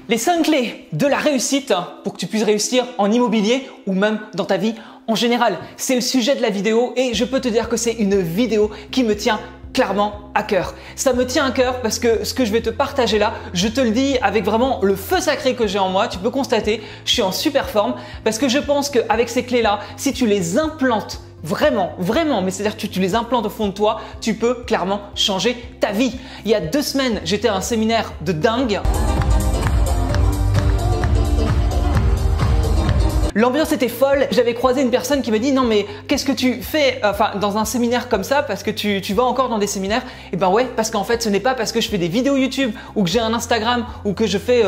Les 5 clés de la réussite pour que tu puisses réussir en immobilier ou même dans ta vie en général. C'est le sujet de la vidéo et je peux te dire que c'est une vidéo qui me tient clairement à cœur. Ça me tient à cœur parce que ce que je vais te partager là, je te le dis avec vraiment le feu sacré que j'ai en moi. Tu peux constater, je suis en super forme parce que je pense qu'avec ces clés là, si tu les implantes vraiment, mais c'est-à-dire que tu les implantes au fond de toi, tu peux clairement changer ta vie. Il y a 2 semaines, j'étais à un séminaire de dingue. L'ambiance était folle, j'avais croisé une personne qui me dit non mais qu'est-ce que tu fais dans un séminaire comme ça parce que tu vas encore dans des séminaires? Et ben ouais, parce qu'en fait ce n'est pas parce que je fais des vidéos YouTube ou que j'ai un Instagram ou que je fais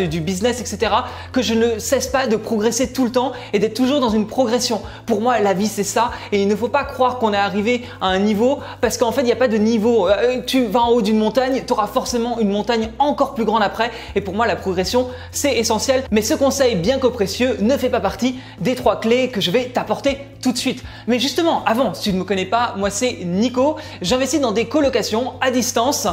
du business etc. que je ne cesse pas de progresser tout le temps et d'être toujours dans une progression. Pour moi la vie c'est ça et il ne faut pas croire qu'on est arrivé à un niveau parce qu'en fait il n'y a pas de niveau. Tu vas en haut d'une montagne, tu auras forcément une montagne encore plus grande après et pour moi la progression c'est essentiel. Mais ce conseil bien que précieux ne fait pas partie des 3 clés que je vais t'apporter tout de suite. Mais justement, avant, si tu ne me connais pas, moi c'est Nico. J'investis dans des colocations à distance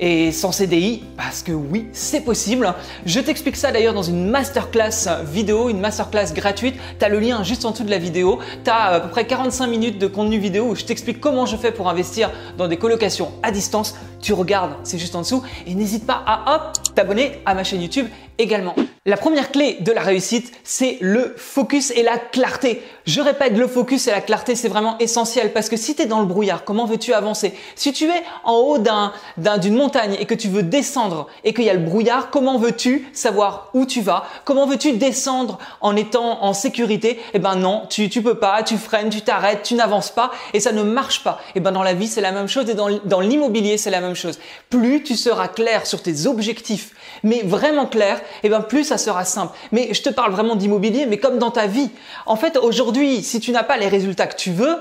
et sans CDI parce que oui, c'est possible. Je t'explique ça d'ailleurs dans une masterclass vidéo, une masterclass gratuite. Tu as le lien juste en dessous de la vidéo. Tu as à peu près 45 minutes de contenu vidéo où je t'explique comment je fais pour investir dans des colocations à distance. Tu regardes, c'est juste en dessous et n'hésite pas à t'abonner à ma chaîne YouTube également. La première clé de la réussite, c'est le focus et la clarté. Je répète, le focus et la clarté, c'est vraiment essentiel parce que si tu es dans le brouillard, comment veux-tu avancer? Si tu es en haut d'une montagne et que tu veux descendre et qu'il y a le brouillard, comment veux-tu savoir où tu vas? Comment veux-tu descendre en étant en sécurité? Eh ben non, tu peux pas, tu freines, tu t'arrêtes, tu n'avances pas et ça ne marche pas. Et ben dans la vie, c'est la même chose et dans l'immobilier, c'est la même chose. Plus tu seras clair sur tes objectifs, mais vraiment clair, et bien plus ça sera simple. Mais je te parle vraiment d'immobilier, mais comme dans ta vie. En fait, aujourd'hui, si tu n'as pas les résultats que tu veux,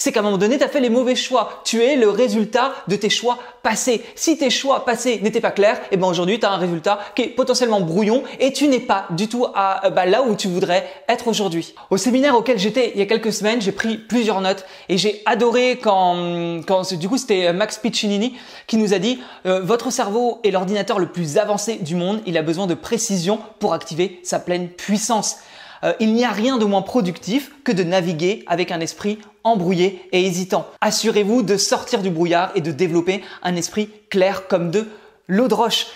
c'est qu'à un moment donné, tu as fait les mauvais choix. Tu es le résultat de tes choix passés. Si tes choix passés n'étaient pas clairs, et ben aujourd'hui, tu as un résultat qui est potentiellement brouillon et tu n'es pas du tout là où tu voudrais être aujourd'hui. Au séminaire auquel j'étais il y a quelques semaines, j'ai pris plusieurs notes et j'ai adoré quand du coup, c'était Max Piccinini qui nous a dit votre cerveau est l'ordinateur le plus avancé du monde. Il a besoin de précision pour activer sa pleine puissance. Il n'y a rien de moins productif que de naviguer avec un esprit embrouillé et hésitant. Assurez-vous de sortir du brouillard et de développer un esprit clair comme de l'eau de roche.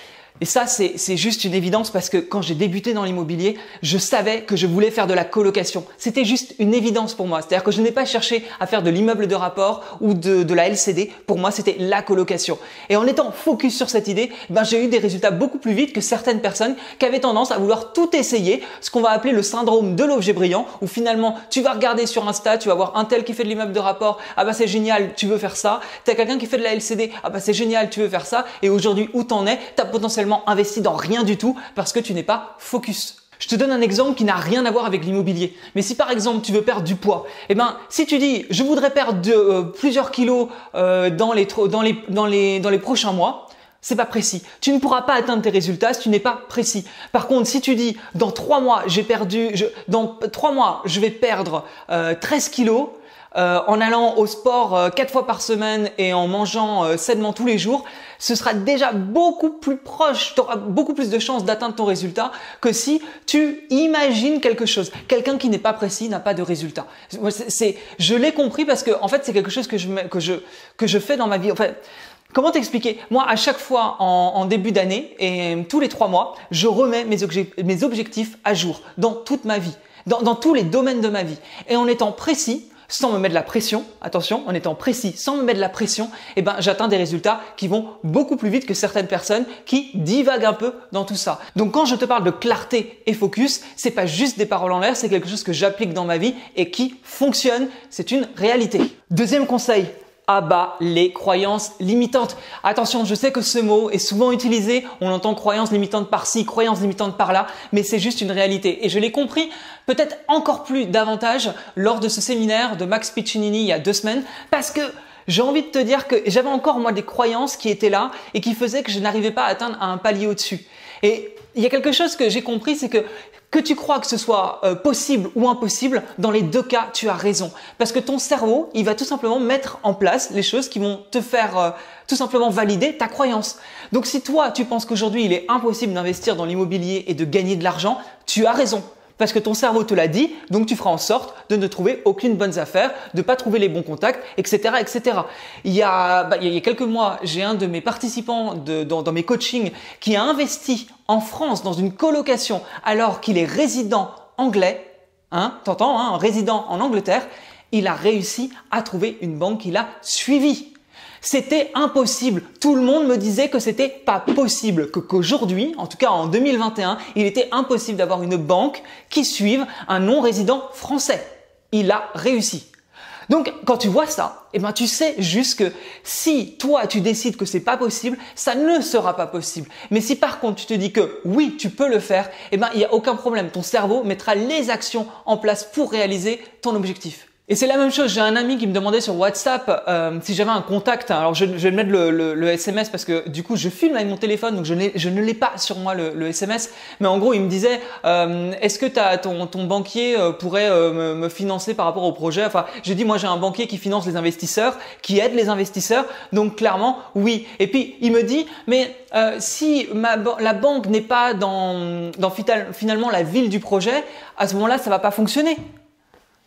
Et ça, c'est juste une évidence parce que quand j'ai débuté dans l'immobilier, je savais que je voulais faire de la colocation. C'était juste une évidence pour moi. C'est-à-dire que je n'ai pas cherché à faire de l'immeuble de rapport ou de la LCD. Pour moi, c'était la colocation. Et en étant focus sur cette idée, j'ai eu des résultats beaucoup plus vite que certaines personnes qui avaient tendance à vouloir tout essayer, ce qu'on va appeler le syndrome de l'objet brillant, où finalement, tu vas regarder sur Insta, tu vas voir un tel qui fait de l'immeuble de rapport, ah bah c'est génial, tu veux faire ça. Tu as quelqu'un qui fait de la LCD, ah bah c'est génial, tu veux faire ça. Et aujourd'hui, où t'en es, tu as potentiellement investi dans rien du tout parce que tu n'es pas focus. Je te donne un exemple qui n'a rien à voir avec l'immobilier. Mais si par exemple tu veux perdre du poids, si tu dis je voudrais perdre plusieurs kilos dans les prochains mois, c'est pas précis. Tu ne pourras pas atteindre tes résultats si tu n'es pas précis. Par contre, si tu dis dans 3 mois dans 3 mois je vais perdre 13 kilos. En allant au sport 4 fois par semaine et en mangeant sainement tous les jours, ce sera déjà beaucoup plus proche, tu auras beaucoup plus de chances d'atteindre ton résultat que si tu imagines quelque chose. Quelqu'un qui n'est pas précis n'a pas de résultat. Je l'ai compris parce que en fait c'est quelque chose que je fais dans ma vie. En fait, comment t'expliquer? Moi, à chaque fois en début d'année et tous les 3 mois, je remets mes objectifs à jour dans toute ma vie, dans tous les domaines de ma vie et en étant précis. Sans me mettre de la pression, attention, en étant précis, sans me mettre de la pression, j'atteins des résultats qui vont beaucoup plus vite que certaines personnes qui divaguent un peu dans tout ça. Donc quand je te parle de clarté et focus, c'est pas juste des paroles en l'air, c'est quelque chose que j'applique dans ma vie et qui fonctionne, c'est une réalité. Deuxième conseil, abat les croyances limitantes. Attention, je sais que ce mot est souvent utilisé, on entend croyances limitantes par-ci, croyances limitantes par-là, mais c'est juste une réalité. Et je l'ai compris peut-être encore plus davantage lors de ce séminaire de Max Piccinini il y a 2 semaines, parce que j'ai envie de te dire que j'avais encore moi des croyances qui étaient là et qui faisaient que je n'arrivais pas à atteindre un palier au-dessus. Et il y a quelque chose que j'ai compris, c'est que Que tu crois que ce soit possible ou impossible, dans les deux cas, tu as raison. Parce que ton cerveau, il va tout simplement mettre en place les choses qui vont te faire tout simplement valider ta croyance. Donc si toi, tu penses qu'aujourd'hui, il est impossible d'investir dans l'immobilier et de gagner de l'argent, tu as raison. Parce que ton cerveau te l'a dit, donc tu feras en sorte de ne trouver aucune bonne affaire, de pas trouver les bons contacts, etc., etc. Il y a quelques mois, j'ai un de mes participants dans mes coachings qui a investi en France dans une colocation alors qu'il est résident anglais, t'entends, un résident en Angleterre. Il a réussi à trouver une banque qu'il a suivie. C'était impossible. Tout le monde me disait que c'était pas possible, qu'aujourd'hui, en tout cas en 2021, il était impossible d'avoir une banque qui suive un non-résident français. Il a réussi. Donc, quand tu vois ça, tu sais juste que si toi tu décides que c'est pas possible, ça ne sera pas possible. Mais si par contre tu te dis que oui, tu peux le faire, il n'y a aucun problème. Ton cerveau mettra les actions en place pour réaliser ton objectif. Et c'est la même chose, j'ai un ami qui me demandait sur WhatsApp si j'avais un contact. Alors je vais mettre le SMS parce que du coup je filme avec mon téléphone, donc je ne l'ai pas sur moi le SMS. Mais en gros il me disait est-ce que ton banquier pourrait me financer par rapport au projet? Enfin j'ai dit moi j'ai un banquier qui finance les investisseurs, qui aide les investisseurs, donc clairement oui. Et puis il me dit mais si la banque n'est pas dans finalement la ville du projet, à ce moment-là ça va pas fonctionner.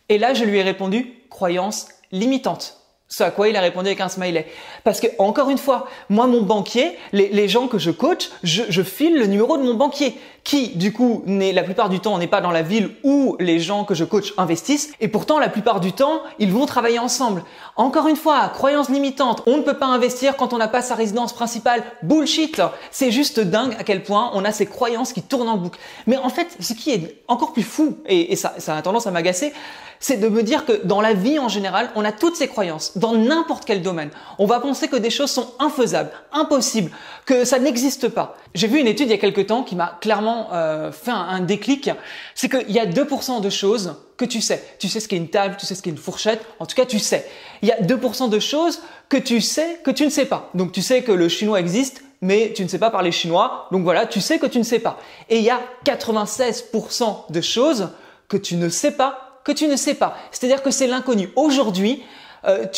Et là, je lui ai répondu « croyance limitante ». Ce à quoi il a répondu avec un smiley. Parce que, encore une fois, moi, mon banquier, les gens que je coach, je file le numéro de mon banquier qui, du coup, la plupart du temps, n'est pas dans la ville où les gens que je coach investissent. Et pourtant, la plupart du temps, ils vont travailler ensemble. Encore une fois, croyance limitante. On ne peut pas investir quand on n'a pas sa résidence principale. Bullshit. C'est juste dingue à quel point on a ces croyances qui tournent en boucle. Mais en fait, ce qui est encore plus fou, et ça a tendance à m'agacer, c'est de me dire que dans la vie en général, on a toutes ces croyances, dans n'importe quel domaine. On va penser que des choses sont infaisables, impossibles, que ça n'existe pas. J'ai vu une étude il y a quelque temps qui m'a clairement fait un déclic. C'est qu'il y a 2% de choses que tu sais. Tu sais ce qu'est une table, tu sais ce qu'est une fourchette, en tout cas tu sais. Il y a 2% de choses que tu sais que tu ne sais pas. Donc tu sais que le chinois existe, mais tu ne sais pas parler chinois. Donc voilà, tu sais que tu ne sais pas. Et il y a 96% de choses que tu ne sais pas, que tu ne sais pas. C'est-à-dire que c'est l'inconnu. Aujourd'hui,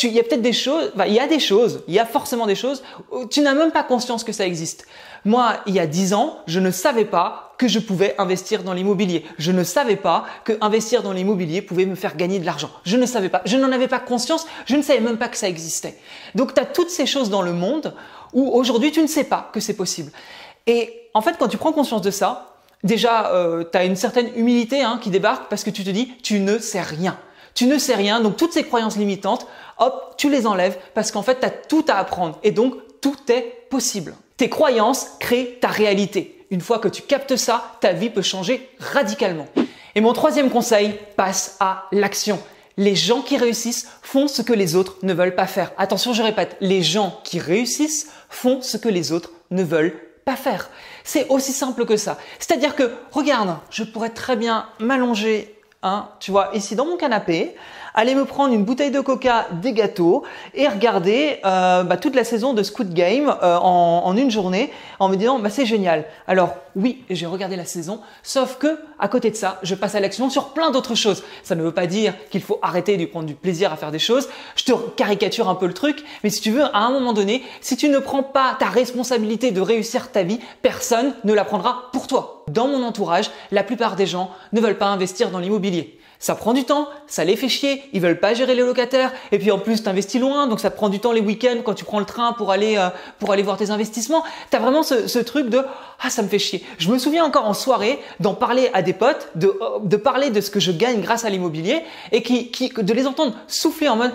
il y a peut-être des choses, il y a forcément des choses où tu n'as même pas conscience que ça existe. Moi, il y a 10 ans, je ne savais pas que je pouvais investir dans l'immobilier. Je ne savais pas que investir dans l'immobilier pouvait me faire gagner de l'argent. Je ne savais pas. Je n'en avais pas conscience. Je ne savais même pas que ça existait. Donc, tu as toutes ces choses dans le monde où aujourd'hui, tu ne sais pas que c'est possible. Et en fait, quand tu prends conscience de ça, déjà, tu as une certaine humilité qui débarque parce que tu te dis « tu ne sais rien ». Tu ne sais rien, donc toutes ces croyances limitantes, hop, tu les enlèves parce qu'en fait, tu as tout à apprendre et donc tout est possible. Tes croyances créent ta réalité. Une fois que tu captes ça, ta vie peut changer radicalement. Et mon troisième conseil, passe à l'action. Les gens qui réussissent font ce que les autres ne veulent pas faire. Attention, je répète, les gens qui réussissent font ce que les autres ne veulent pas faire. C'est aussi simple que ça. C'est-à-dire que, regarde, je pourrais très bien m'allonger, tu vois, ici dans mon canapé, aller me prendre une bouteille de coca, des gâteaux et regarder toute la saison de Squid Game en une journée en me disant c'est génial. Alors oui, j'ai regardé la saison, sauf que à côté de ça, je passe à l'action sur plein d'autres choses. Ça ne veut pas dire qu'il faut arrêter de prendre du plaisir à faire des choses. Je te caricature un peu le truc, mais si tu veux, à un moment donné, si tu ne prends pas ta responsabilité de réussir ta vie, personne ne la prendra pour toi. Dans mon entourage, la plupart des gens ne veulent pas investir dans l'immobilier. Ça prend du temps, ça les fait chier, ils veulent pas gérer les locataires et puis en plus t'investis loin, donc ça prend du temps les week-ends quand tu prends le train pour aller voir tes investissements. T'as vraiment ce truc de ça me fait chier. Je me souviens encore en soirée d'en parler à des potes, de parler de ce que je gagne grâce à l'immobilier et de les entendre souffler en mode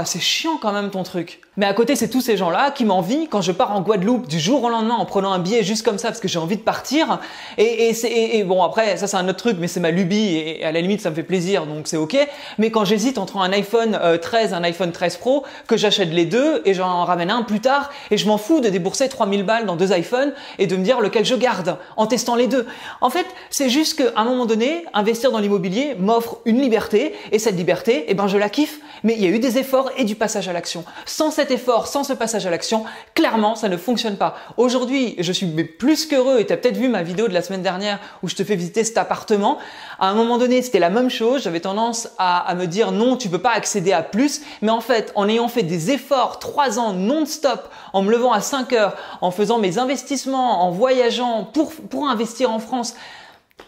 c'est chiant quand même ton truc. Mais à côté, c'est tous ces gens-là qui m'envient quand je pars en Guadeloupe du jour au lendemain en prenant un billet juste comme ça parce que j'ai envie de partir. Et bon, après, ça c'est un autre truc, mais c'est ma lubie et à la limite, ça me fait plaisir, donc c'est ok. Mais quand j'hésite entre un iPhone 13 et un iPhone 13 Pro, que j'achète les deux et j'en ramène un plus tard et je m'en fous de débourser 3000 balles dans 2 iPhones et de me dire lequel je garde en testant les deux. En fait, c'est juste qu'à un moment donné, investir dans l'immobilier m'offre une liberté et cette liberté, je la kiffe. Mais il y a eu des efforts et du passage à l'action. Sans cette cet effort, sans ce passage à l'action, clairement, ça ne fonctionne pas. Aujourd'hui, je suis plus qu'heureux et tu as peut-être vu ma vidéo de la semaine dernière où je te fais visiter cet appartement. À un moment donné, c'était la même chose. J'avais tendance à me dire non, tu peux pas accéder à plus. Mais en fait, en ayant fait des efforts 3 ans non-stop, en me levant à 5 heures, en faisant mes investissements, en voyageant pour investir en France,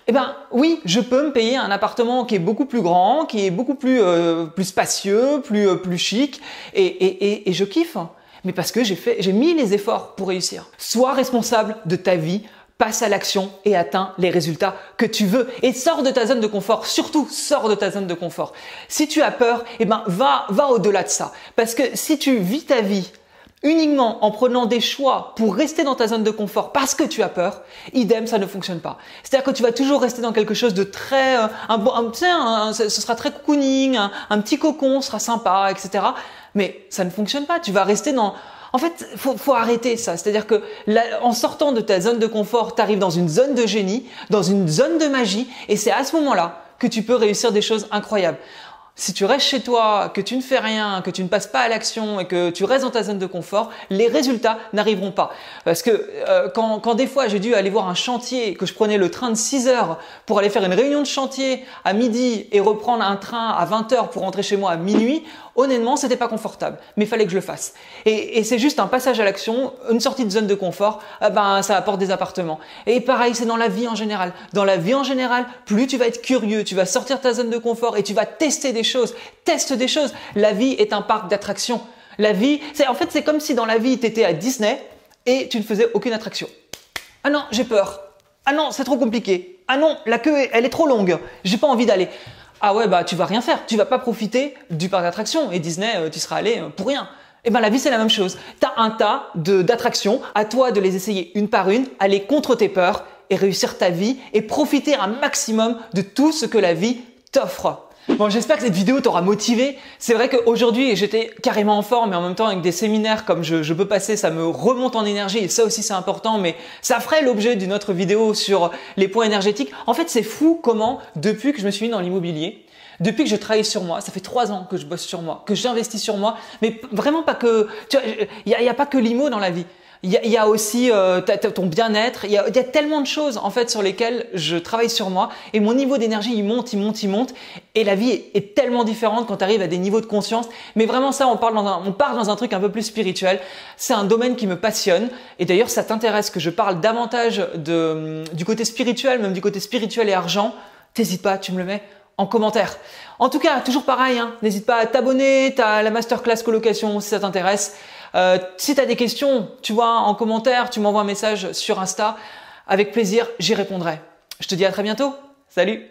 eh ben oui, je peux me payer un appartement qui est beaucoup plus grand, qui est beaucoup plus spacieux, plus chic, et je kiffe. Mais parce que j'ai mis les efforts pour réussir. Sois responsable de ta vie, passe à l'action et atteins les résultats que tu veux. Et sors de ta zone de confort. Surtout, sors de ta zone de confort. Si tu as peur, eh ben va au-delà de ça. Parce que si tu vis ta vie uniquement en prenant des choix pour rester dans ta zone de confort parce que tu as peur, idem, ça ne fonctionne pas. C'est-à-dire que tu vas toujours rester dans quelque chose de très, ce sera très cocooning, un petit cocon sera sympa, etc. Mais ça ne fonctionne pas. Tu vas rester dans... En fait, faut arrêter ça. C'est-à-dire que en sortant de ta zone de confort, tu arrives dans une zone de génie, dans une zone de magie, et c'est à ce moment-là que tu peux réussir des choses incroyables. Si tu restes chez toi, que tu ne fais rien, que tu ne passes pas à l'action et que tu restes dans ta zone de confort, les résultats n'arriveront pas. Parce que quand des fois j'ai dû aller voir un chantier, que je prenais le train de 6 heures pour aller faire une réunion de chantier à midi et reprendre un train à 20 heures pour rentrer chez moi à minuit, honnêtement, c'était pas confortable, mais il fallait que je le fasse. Et c'est juste un passage à l'action, une sortie de zone de confort, ça apporte des appartements. Et pareil, c'est dans la vie en général. Dans la vie en général, plus tu vas être curieux, tu vas sortir de ta zone de confort et tu vas tester des choses. Teste des choses. La vie est un parc d'attractions. La vie, c'est comme si dans la vie, tu étais à Disney et tu ne faisais aucune attraction. Ah non, j'ai peur. Ah non, c'est trop compliqué. Ah non, la queue, elle est trop longue. J'ai pas envie d'aller. Ah ouais, tu vas rien faire. Tu vas pas profiter du parc d'attractions. Et Disney, tu seras allé pour rien. Eh ben, la vie, c'est la même chose. Tu as un tas d'attractions. À toi de les essayer une par une, aller contre tes peurs et réussir ta vie et profiter un maximum de tout ce que la vie t'offre. Bon, j'espère que cette vidéo t'aura motivé. C'est vrai qu'aujourd'hui, j'étais carrément en forme et en même temps avec des séminaires comme je peux passer, ça me remonte en énergie et ça aussi c'est important, mais ça ferait l'objet d'une autre vidéo sur les points énergétiques. En fait, c'est fou comment, depuis que je me suis mis dans l'immobilier, depuis que je travaille sur moi, ça fait 3 ans que je bosse sur moi, que j'investis sur moi, mais vraiment pas que, tu vois, il y a pas que l'IMO dans la vie. Il y a aussi ton bien-être, il y a tellement de choses en fait sur lesquelles je travaille sur moi et mon niveau d'énergie il monte et la vie est tellement différente quand tu arrives à des niveaux de conscience. Mais vraiment ça, on part dans un truc un peu plus spirituel. C'est un domaine qui me passionne et d'ailleurs ça t'intéresse que je parle davantage du côté spirituel, même du côté spirituel et argent, t'hésites pas, tu me le mets en commentaire. En tout cas, toujours pareil, n'hésite pas à t'abonner, t'as la masterclass colocation si ça t'intéresse. Si tu as des questions, tu vois, en commentaire, tu m'envoies un message sur Insta. Avec plaisir, j'y répondrai. Je te dis à très bientôt. Salut!